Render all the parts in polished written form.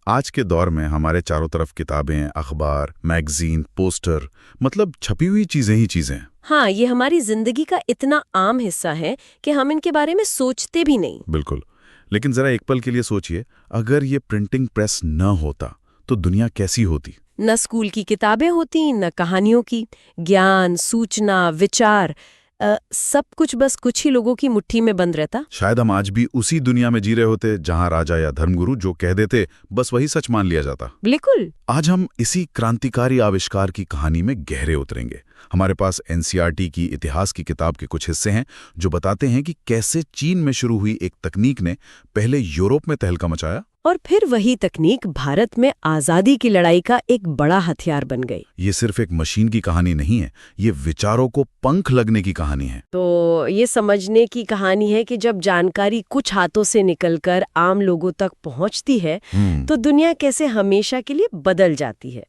आज के दौर में हमारे चारों तरफ किताबें, अखबार, मैगजीन, पोस्टर, मतलब छपी हुई चीजें ही चीजें हैं। हाँ, ये हमारी जिंदगी का इतना आम हिस्सा है कि हम इनके बारे में सोचते भी नहीं। बिल्कुल। लेकिन जरा एक पल के लिए सोचिए, अगर ये प्रिंटिंग प्रेस न होता तो दुनिया कैसी होती। न स्कूल की किताबें होती, न कहानियों की। ज्ञान, सूचना, विचार, सब कुछ बस कुछ ही लोगों की मुट्ठी में बंद रहता। शायद हम आज भी उसी दुनिया में जी रहे होते जहां राजा या धर्मगुरु जो कह देते बस वही सच मान लिया जाता। बिल्कुल। आज हम इसी क्रांतिकारी आविष्कार की कहानी में गहरे उतरेंगे। हमारे पास एनसीईआरटी की इतिहास की किताब के कुछ हिस्से हैं जो बताते हैं कि कैसे चीन में शुरू हुई एक तकनीक ने पहले यूरोप में तहलका मचाया और फिर वही तकनीक भारत में आजादी की लड़ाई का एक बड़ा हथियार बन गई। ये सिर्फ एक मशीन की कहानी नहीं है, ये विचारों को पंख लगने की कहानी है। तो ये समझने की कहानी है कि जब जानकारी कुछ हाथों से निकलकर आम लोगों तक पहुंचती है तो दुनिया कैसे हमेशा के लिए बदल जाती है।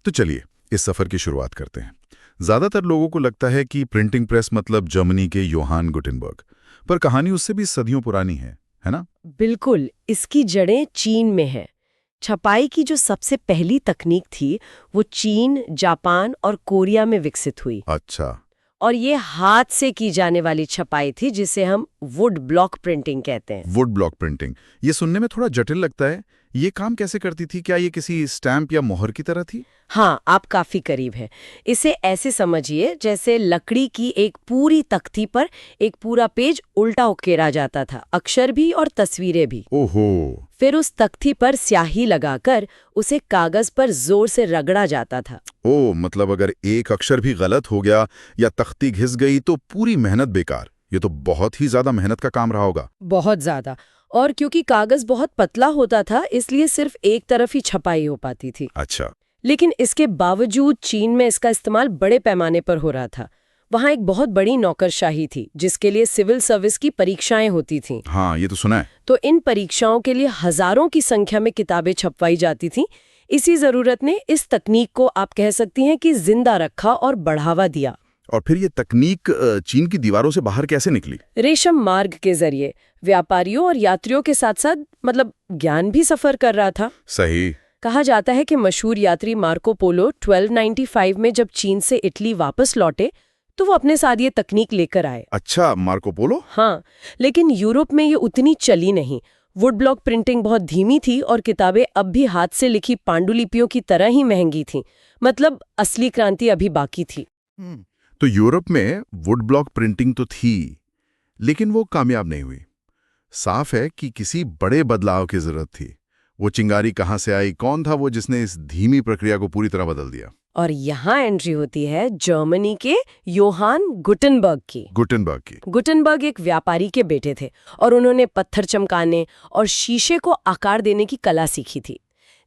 तो चलिए इस सफर की शुरुआत करते हैं। ज्यादातर लोगों को लगता है कि प्रिंटिंग प्रेस मतलब जर्मनी के योहान गुटेनबर्ग, पर कहानी उससे भी सदियों पुरानी है ना? बिल्कुल, इसकी जड़ें चीन में है। छपाई की जो सबसे पहली तकनीक थी वो चीन, जापान और कोरिया में विकसित हुई। अच्छा। और ये हाथ से की जाने वाली छपाई थी जिसे हम वुड ब्लॉक प्रिंटिंग कहते हैं। वुड ब्लॉक प्रिंटिंग, ये सुनने में थोड़ा जटिल लगता है। ये काम कैसे करती थी? क्या ये किसी स्टैम्प या मोहर की तरह थी? हाँ, आप काफी करीब हैं। इसे ऐसे समझिए जैसे लकड़ी की एक पूरी तख्ती पर एक पूरा पेज उल्टा उकेरा जाता था, अक्षर भी और तस्वीरें भी। ओहो। फिर उस तख्ती पर स्याही लगाकर उसे कागज पर जोर से रगड़ा जाता था। ओ, मतलब अगर एक अक्षर भी गलत हो गया या तख्ती घिस गई तो पूरी मेहनत बेकार। ये तो बहुत ही ज्यादा मेहनत का काम रहा होगा। बहुत ज्यादा। और क्योंकि कागज बहुत पतला होता था इसलिए सिर्फ एक तरफ ही छपाई हो पाती थी। अच्छा। लेकिन इसके बावजूद चीन में इसका इस्तेमाल बड़े पैमाने पर हो रहा था। वहाँ एक बहुत बड़ी नौकरशाही थी जिसके लिए सिविल सर्विस की परीक्षाएं होती थीं। हाँ, ये तो सुना है। तो इन परीक्षाओं के लिए हजारों की संख्या में किताबें छपवाई जाती थीं। इसी जरूरत ने इस तकनीक को आप कह सकती हैं कि जिंदा रखा और बढ़ावा दिया। और फिर ये तकनीक चीन की दीवारों से बाहर कैसे निकली? रेशम मार्ग के जरिए व्यापारियों और यात्रियों के साथ साथ मतलब ज्ञान भी सफर कर रहा था। सही। कहा जाता है कि मशहूर यात्री मार्को पोलो 1295 में जब चीन से इटली वापस लौटे तो वो अपने साथ ये तकनीक लेकर आए। अच्छा, मार्को पोलो। हाँ, लेकिन यूरोप में ये उतनी चली नहीं। वुड ब्लॉक प्रिंटिंग बहुत धीमी थी और किताबें अब भी हाथ से लिखी पांडुलिपियों की तरह ही महंगी थीं। मतलब असली क्रांति अभी बाकी थी। तो यूरोप में वुड ब्लॉक प्रिंटिंग तो थी, लेकिन वो कामयाब नहीं हुई। साफ है कि किसी बड़े बदलाव की जरूरत थी। वो चिंगारी कहाँ से आई? कौन था वो जिसने इस धीमी प्रक्रिया को पूरी तरह बदल दिया? और यहाँ एंट्री होती है जर्मनी के योहान गुटेनबर्ग की। गुटेनबर्ग एक व्यापारी के बेटे थे और उन्होंने पत्थर चमकाने और शीशे को आकार देने की कला सीखी थी।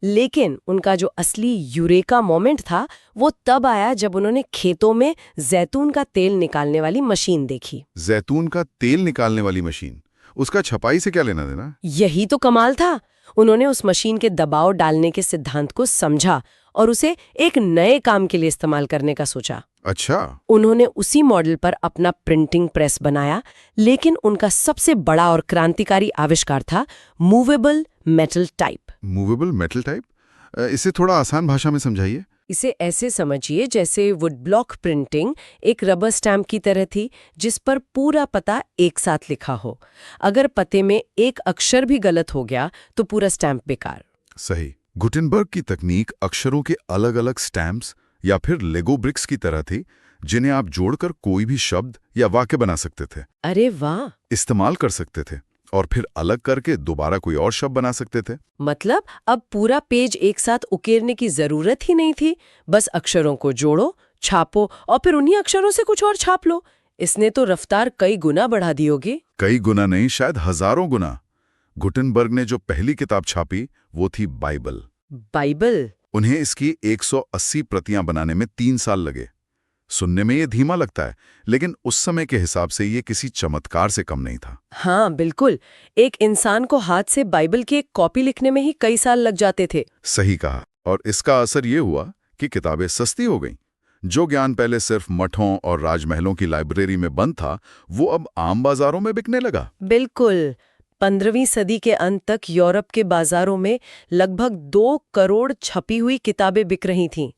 लेकिन उनका जो असली यूरेका मोमेंट था वो तब आया जब उन्होंने खेतों में जैतून का तेल निकालने वाली मशीन देखी। जैतून का तेल निकालने वाली मशीन? उसका छपाई से क्या लेना देना? यही तो कमाल था। उन्होंने उस मशीन के दबाव डालने के सिद्धांत को समझा और उसे एक नए काम के लिए इस्तेमाल करने का सोचा। अच्छा। उन्होंने उसी मॉडल पर अपना प्रिंटिंग प्रेस बनाया, लेकिन उनका सबसे बड़ा और क्रांतिकारी आविष्कार था movable metal type. Movable metal type? इसे थोड़ा आसान भाषा में समझाइए। इसे ऐसे समझिए जैसे वुड ब्लॉक प्रिंटिंग एक रबर स्टैम्प की तरह थी जिस पर पूरा पता एक साथ लिखा हो। अगर पते में एक अक्षर भी गलत हो गया तो पूरा स्टैम्प बेकार। सही। गुटेनबर्ग की तकनीक अक्षरों के अलग अलग स्टैम्प्स या फिर लेगो ब्रिक्स की तरह थी जिन्हें आप जोड़कर कोई भी शब्द या वाक्य बना सकते थे। अरे वाह! इस्तेमाल कर सकते थे और फिर अलग करके दोबारा कोई और शब्द बना सकते थे। मतलब अब पूरा पेज एक साथ उकेरने की जरूरत ही नहीं थी। बस अक्षरों को जोड़ो, छापो और फिर उन्हीं अक्षरों से कुछ और छाप लो। इसने तो रफ्तार कई गुना बढ़ा दी होगी। कई गुना नहीं, शायद हजारों गुना। गुटेनबर्ग ने जो पहली किताब छापी वो थी बाइबल। बाइबल? उन्हें इसकी 180 प्रतियां बनाने में 3 साल लगे। सुनने में ये धीमा लगता है, लेकिन उस समय के हिसाब से ये किसी चमत्कार से कम नहीं था। हाँ बिल्कुल, एक इंसान को हाथ से बाइबल की एक कॉपी लिखने में ही कई साल लग जाते थे। सही कहा। और इसका असर ये हुआ कि किताबें सस्ती हो गईं। जो ज्ञान पहले सिर्फ मठों और राजमहलों की लाइब्रेरी में बंद था वो अब आम बाजारों में बिकने लगा। बिल्कुल। 15वीं सदी के अंत तक यूरोप के बाजारों में लगभग 2 करोड़ छपी हुई किताबें बिक रही थीं।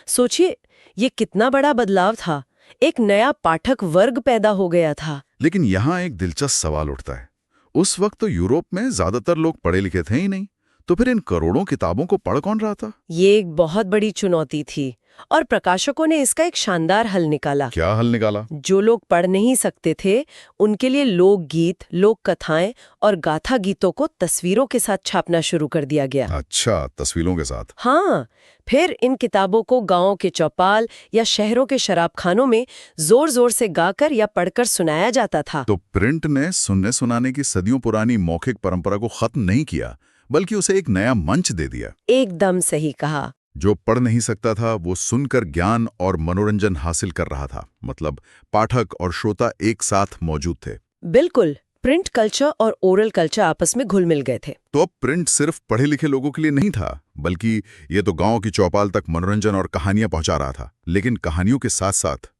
सोचिए, ये कितना बड़ा बदलाव था। एक नया पाठक वर्ग पैदा हो गया था। लेकिन यहाँ एक दिलचस्प सवाल उठता है। उस वक्त तो यूरोप में ज्यादातर लोग पढ़े लिखे थे ही नहीं, तो फिर इन करोड़ों किताबों को पढ़ कौन रहा था? ये एक बहुत बड़ी चुनौती थी और प्रकाशकों ने इसका एक शानदार हल निकाला। क्या हल निकाला? जो लोग पढ़ नहीं सकते थे उनके लिए लोकगीत, लोक कथाएं और गाथा गीतों को तस्वीरों के साथ छापना शुरू कर दिया गया। अच्छा, तस्वीरों के साथ। हाँ, फिर इन किताबों को गांवों के चौपाल या शहरों के शराबखानों में जोर जोर से गाकर या पढ़कर सुनाया जाता था। तो प्रिंट ने सुनने सुनाने की सदियों पुरानी मौखिक परंपरा को खत्म नहीं किया, बल्कि उसे एक नया मंच दे दिया। एकदम सही कहा। जो पढ़ नहीं सकता था वो सुनकर ज्ञान और मनोरंजन हासिल कर रहा था। मतलब पाठक और श्रोता एक साथ मौजूद थे। बिल्कुल, प्रिंट कल्चर और ओरल कल्चर आपस में घुल मिल गए थे। तो अब प्रिंट सिर्फ पढ़े लिखे लोगों के लिए नहीं था, बल्कि ये तो गांव की चौपाल तक मनोरंजन और कहानियां पहुंचा रहा था। लेकिन कहानियों के साथ साथ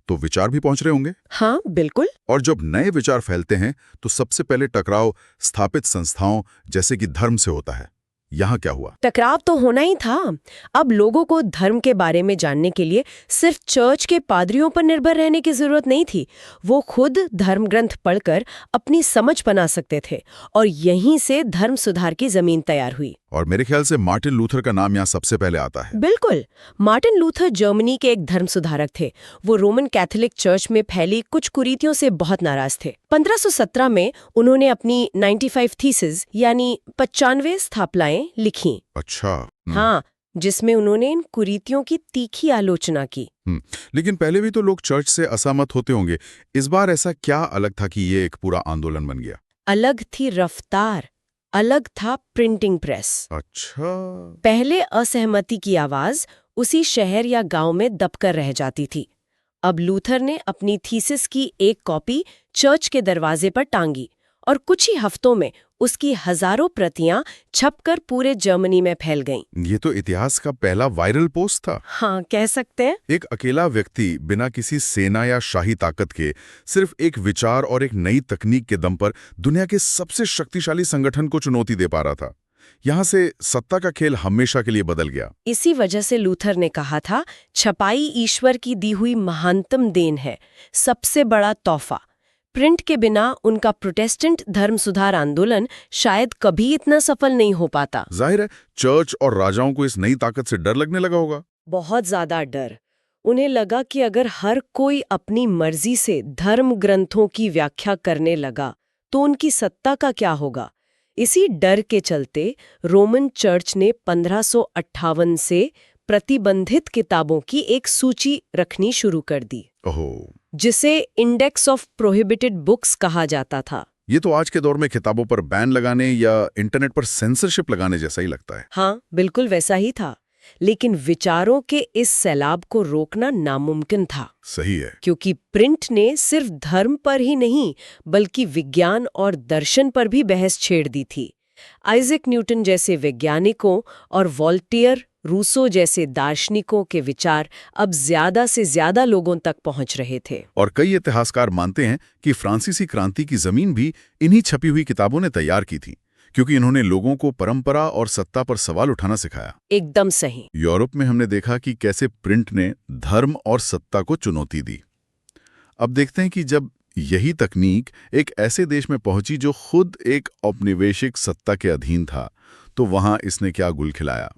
तो विचार भी पहुंच रहे होंगे। हाँ, बिल्कुल। और जब नए विचार फैलते हैं तो सबसे पहले टकराव स्थापित संस्थाओं जैसे कि धर्म से होता है। यहाँ क्या हुआ? टकराव तो होना ही था। अब लोगों को धर्म के बारे में जानने के लिए सिर्फ चर्च के पादरियों पर निर्भर रहने की जरूरत नहीं थी। वो खुद धर्म ग्रंथ पढ़कर अपनी समझ बना सकते थे और यहीं से धर्म सुधार की जमीन तैयार हुई। और मेरे ख्याल से मार्टिन लूथर का नाम यहाँ सबसे पहले आता है। बिल्कुल, मार्टिन लूथर जर्मनी के एक धर्म सुधारक थे। वो रोमन कैथोलिक चर्च में फैली कुछ कुरीतियों से बहुत नाराज थे। 1517 में उन्होंने अपनी 95 थीसिस यानी 95 स्थापनाएं लिखी। अच्छा। हाँ, जिसमें उन्होंने इन कुरीतियों की तीखी आलोचना की। लेकिन पहले भी तो लोग चर्च से असहमत होते होंगे। इस बार ऐसा क्या अलग था कि ये एक पूरा आंदोलन बन गया? अलग थी रफ्तार, अलग था प्रिंटिंग प्रेस। अच्छा। पहले असहमति की आवाज उसी शहर या गांव में दबकर रह जाती थी। अब लूथर ने अपनी थीसिस की एक कॉपी चर्च के दरवाजे पर टांगी और कुछ ही हफ्तों में उसकी हजारों प्रतियां छपकर पूरे जर्मनी में फैल गईं। ये तो इतिहास का पहला वायरल पोस्ट था। हाँ, कह सकते हैं। एक अकेला व्यक्ति बिना किसी सेना या शाही ताकत के सिर्फ एक विचार और एक नई तकनीक के दम पर दुनिया के सबसे शक्तिशाली संगठन को चुनौती दे पा रहा था। यहाँ से सत्ता का खेल हमेशा के लिए बदल गया। इसी वजह से लूथर ने कहा था, छपाई ईश्वर की दी हुई महानतम देन है, सबसे बड़ा तोहफा। प्रिंट के बिना उनका प्रोटेस्टेंट धर्म सुधार आंदोलन शायद कभी इतना सफल नहीं हो पाता। जाहिर है चर्च और राजाओं को इस नई ताकत से डर लगने लगा होगा। बहुत ज्यादा डर। उन्हें लगा कि अगर हर कोई अपनी मर्जी से धर्म ग्रंथों की व्याख्या करने लगा तो उनकी सत्ता का क्या होगा। इसी डर के चलते रोमन चर्च ने 1558 से प्रतिबंधित किताबों की एक सूची रखनी शुरू कर दी, जिसे इंडेक्स ऑफ प्रोहिबिटेड बुक्स कहा जाता था। ये तो आज के दौर में किताबों पर बैन लगाने या इंटरनेट पर सेंसरशिप लगाने जैसा ही लगता है। हाँ, बिल्कुल वैसा ही था। लेकिन विचारों के इस सैलाब को रोकना नामुमकिन था। सही है। क्योंकि प्रिंट ने सिर्फ धर्म पर ही नहीं बल्कि विज्ञान और दर्शन पर भी बहस छेड़ दी थी। आइजैक न्यूटन जैसे वैज्ञानिकों और वोल्टेयर, रूसो जैसे दार्शनिकों के विचार अब ज्यादा से ज्यादा लोगों तक पहुंच रहे थे। और कई इतिहासकार मानते हैं कि फ्रांसीसी क्रांति की जमीन भी इन्हीं छपी हुई किताबों ने तैयार की थी, क्योंकि इन्होंने लोगों को परंपरा और सत्ता पर सवाल उठाना सिखाया। एकदम सही। यूरोप में हमने देखा कि कैसे प्रिंट ने धर्म और सत्ता को चुनौती दी। अब देखते हैं कि जब यही तकनीक एक ऐसे देश में पहुंची जो खुद एक औपनिवेशिक सत्ता के अधीन था, तो वहां इसने क्या गुल खिलाया।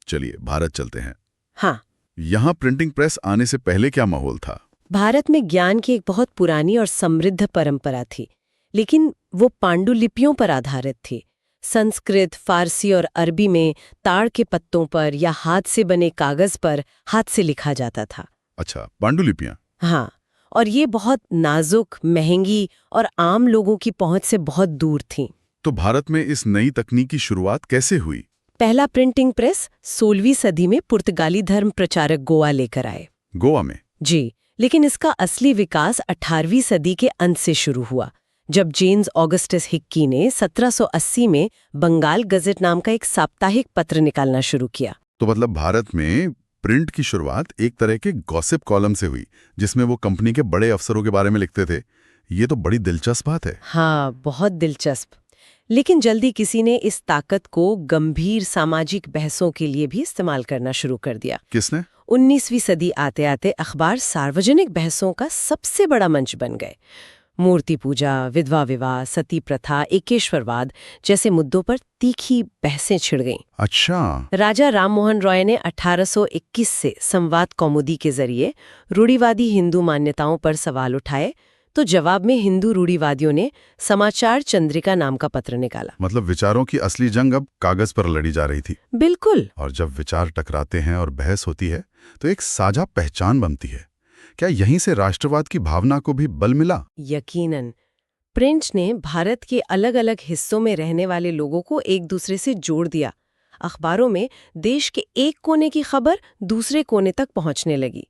चलिए भारत चलते हैं। हाँ। यहाँ प्रिंटिंग प्रेस आने से पहले क्या माहौल था? भारत में ज्ञान की एक बहुत पुरानी और समृद्ध परंपरा थी, लेकिन वो पांडुलिपियों पर आधारित थी। संस्कृत, फारसी और अरबी में ताड़ के पत्तों पर या हाथ से बने कागज पर हाथ से लिखा जाता था। अच्छा, पांडुलिपियां। हाँ, और ये बहुत नाजुक, महंगी और आम लोगों की पहुंच से बहुत दूर थीं। तो भारत में इस नई तकनीक की शुरुआत कैसे हुई? पहला प्रिंटिंग प्रेस 16वीं सदी में पुर्तगाली धर्म प्रचारक गोवा लेकर आए। गोवा में? जी, लेकिन इसका असली विकास 18वीं सदी के अंत से शुरू हुआ, जब जेम्स ऑगस्टस हिक्की ने 1780 में बंगाल गजेट नाम का एक साप्ताहिक पत्र निकालना शुरू किया। तो मतलब भारत में प्रिंट की शुरुआत एक तरह के गॉसिप कॉलम से हुई, जिसमें वो कंपनी के बड़े अफसरों के बारे में लिखते थे। ये तो बड़ी दिलचस्प बात है। हाँ, बहुत दिलचस्प। लेकिन जल्दी किसी ने इस ताकत को गंभीर सामाजिक बहसों के लिए भी इस्तेमाल करना शुरू कर दिया। किसने? 19वीं सदी आते आते अखबार सार्वजनिक बहसों का सबसे बड़ा मंच बन गए। मूर्ति पूजा, विधवा विवाह, सती प्रथा, एकेश्वरवाद जैसे मुद्दों पर तीखी बहसें छिड़ गईं। अच्छा। राजा राममोहन रॉय ने 1821 से संवाद कौमुदी के जरिए रूढ़िवादी हिंदू मान्यताओं पर सवाल उठाए, तो जवाब में हिंदू रूढ़िवादियों ने समाचार चंद्रिका नाम का पत्र निकाला। मतलब विचारों की असली जंग अब कागज पर लड़ी जा रही थी। बिल्कुल। और जब विचार टकराते हैं और बहस होती है तो एक साझा पहचान बनती है। क्या यहीं से राष्ट्रवाद की भावना को भी बल मिला? यकीनन। प्रिंट ने भारत के अलग अलग हिस्सों में रहने वाले लोगों को एक दूसरे से जोड़ दिया। अखबारों में देश के एक कोने की खबर दूसरे कोने तक पहुंचने लगी।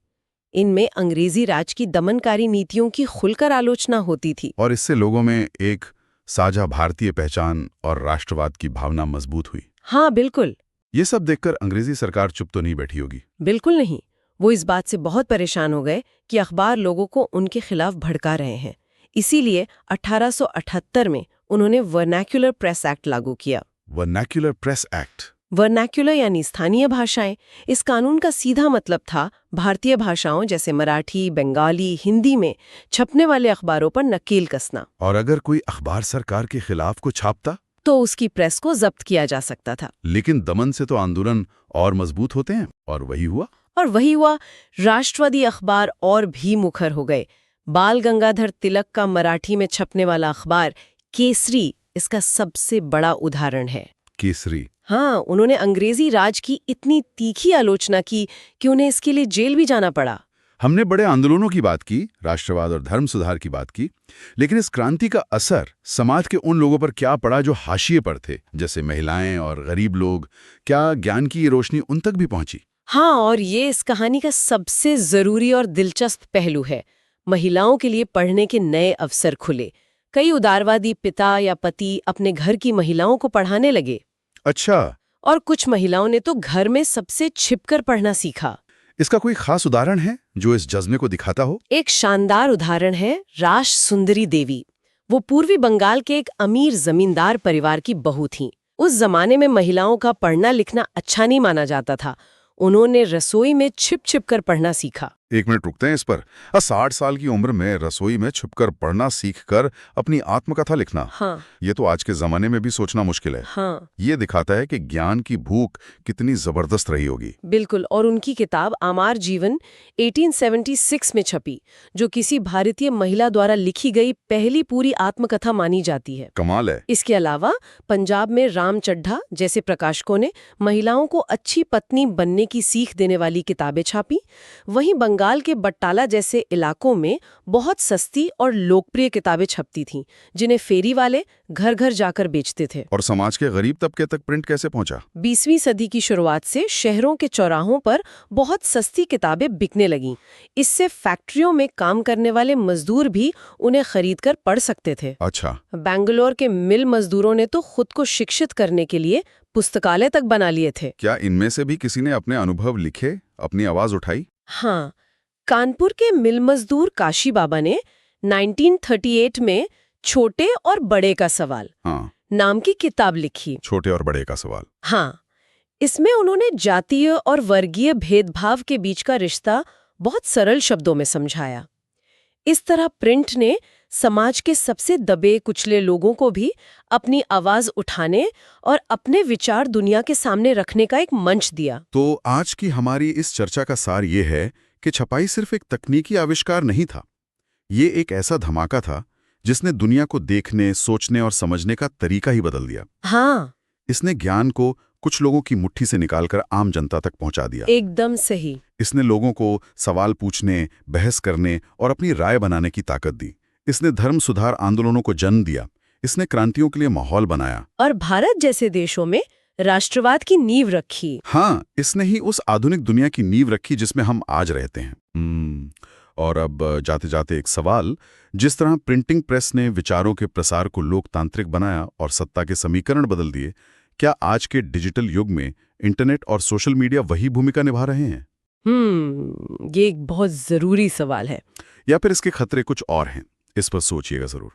इनमें अंग्रेजी राज की दमनकारी नीतियों की खुलकर आलोचना होती थी। और इससे लोगों में एक साझा भारतीय पहचान और राष्ट्रवाद की भावना मजबूत हुई। हाँ, बिल्कुल। ये सब देखकर अंग्रेजी सरकार चुप तो नहीं बैठी होगी। बिल्कुल नहीं। वो इस बात से बहुत परेशान हो गए कि अखबार लोगों को उनके खिलाफ भड़का रहे हैं। इसीलिए 1878 में उन्होंने वर्नैक्युलर प्रेस एक्ट लागू किया। Vernacular press act? वर्नैक्युलर यानी स्थानीय भाषाएं। इस कानून का सीधा मतलब था भारतीय भाषाओं जैसे मराठी, बंगाली, हिंदी में छपने वाले अखबारों पर नकेल कसना। और अगर कोई अखबार सरकार के खिलाफ को छापता तो उसकी प्रेस को जब्त किया जा सकता था। लेकिन दमन से तो आंदोलन और मजबूत होते हैं, और वही हुआ। राष्ट्रवादी अखबार और भी मुखर हो गए। बाल गंगाधर तिलक का मराठी में छपने वाला अखबार केसरी इसका सबसे बड़ा उदाहरण है। केसरी? हाँ, उन्होंने अंग्रेजी राज की इतनी तीखी आलोचना की कि उन्हें इसके लिए जेल भी जाना पड़ा। हमने बड़े आंदोलनों की बात की, राष्ट्रवाद और धर्म सुधार की बात की, लेकिन इस क्रांति का असर समाज के उन लोगों पर क्या पड़ा जो हाशिए पर थे, जैसे महिलाएं और गरीब लोग? क्या ज्ञान की ये रोशनी उन तक भी पहुंची? हाँ, और ये इस कहानी का सबसे जरूरी और दिलचस्प पहलू है। महिलाओं के लिए पढ़ने के नए अवसर खुले। कई उदारवादी पिता या पति अपने घर की महिलाओं को पढ़ाने लगे। अच्छा। और कुछ महिलाओं ने तो घर में सबसे छिपकर पढ़ना सीखा। इसका कोई खास उदाहरण है जो इस जज्बे को दिखाता हो? एक शानदार उदाहरण है रास सुंदरी देवी। वो पूर्वी बंगाल के एक अमीर जमींदार परिवार की बहू थीं। उस जमाने में महिलाओं का पढ़ना लिखना अच्छा नहीं माना जाता था। उन्होंने रसोई में छिप छिप कर पढ़ना सीखा। एक मिनट रुकते हैं इस पर। 60 साल की उम्र में रसोई में छुपकर पढ़ना सीखकर अपनी आत्मकथा लिखना। हाँ। ये तो आज के जमाने में भी सोचना मुश्किल है। हाँ। ये दिखाता है कि ज्ञान की भूख कितनी जबरदस्त रही होगी। बिल्कुल। और उनकी किताब आमार जीवन 1876 में छपी, जो किसी भारतीय महिला द्वारा लिखी गई पहली पूरी आत्मकथा मानी जाती है। कमाल है। इसके अलावा पंजाब में राम चड्ढा जैसे प्रकाशकों ने महिलाओं को अच्छी पत्नी बनने की सीख देने वाली किताबें छापी। वहीं बंगाल के बट्टाला जैसे इलाकों में बहुत सस्ती और लोकप्रिय किताबें छपती थीं, जिन्हें फेरी वाले घर घर जाकर बेचते थे। और समाज के गरीब तबके तक प्रिंट कैसे पहुंचा? 20वीं सदी की शुरुआत से शहरों के चौराहों पर बहुत सस्ती किताबें बिकने लगीं। इससे फैक्ट्रियों में काम करने वाले मजदूर भी उन्हें खरीदकर पढ़ सकते थे। अच्छा। बेंगलोर के मिल मजदूरों ने तो खुद को शिक्षित करने के लिए पुस्तकालय तक बना लिए थे। क्या इनमें से भी किसी ने अपने अनुभव लिखे, अपनी आवाज उठाई? हाँ, कानपुर के मिल मजदूर काशी बाबा ने 1938 में छोटे और बड़े का सवाल नाम की किताब लिखी। छोटे और बड़े का सवाल? हाँ। इसमें उन्होंने जातीय और वर्गीय भेदभाव के बीच का रिश्ता बहुत सरल शब्दों में समझाया। इस तरह प्रिंट ने समाज के सबसे दबे कुचले लोगों को भी अपनी आवाज उठाने और अपने विचार दुनिया के सामने रखने का एक मंच दिया। तो आज की हमारी इस चर्चा का सार ये है कि छपाई सिर्फ एक तकनीकी आविष्कार नहीं था। ये एक ऐसा धमाका था जिसने दुनिया को देखने, सोचने और समझने का तरीका ही बदल दिया। हाँ। इसने ज्ञान को कुछ लोगों की मुट्ठी से निकालकर आम जनता तक पहुंचा दिया। एकदम सही। इसने लोगों को सवाल पूछने, बहस करने और अपनी राय बनाने की ताकत दी। इसने धर्म सुधार आंदोलनों को जन्म दिया। इसने क्रांतियों के लिए माहौल बनाया और भारत जैसे देशों में राष्ट्रवाद की नींव रखी। हाँ, इसने ही उस आधुनिक दुनिया की नींव रखी जिसमें हम आज रहते हैं। और अब जाते जाते एक सवाल, जिस तरह प्रिंटिंग प्रेस ने विचारों के प्रसार को लोकतांत्रिक बनाया और सत्ता के समीकरण बदल दिए, क्या आज के डिजिटल युग में इंटरनेट और सोशल मीडिया वही भूमिका निभा रहे हैं? ये एक बहुत जरूरी सवाल है। या फिर इसके खतरे कुछ और हैं? इस पर सोचिएगा जरूर।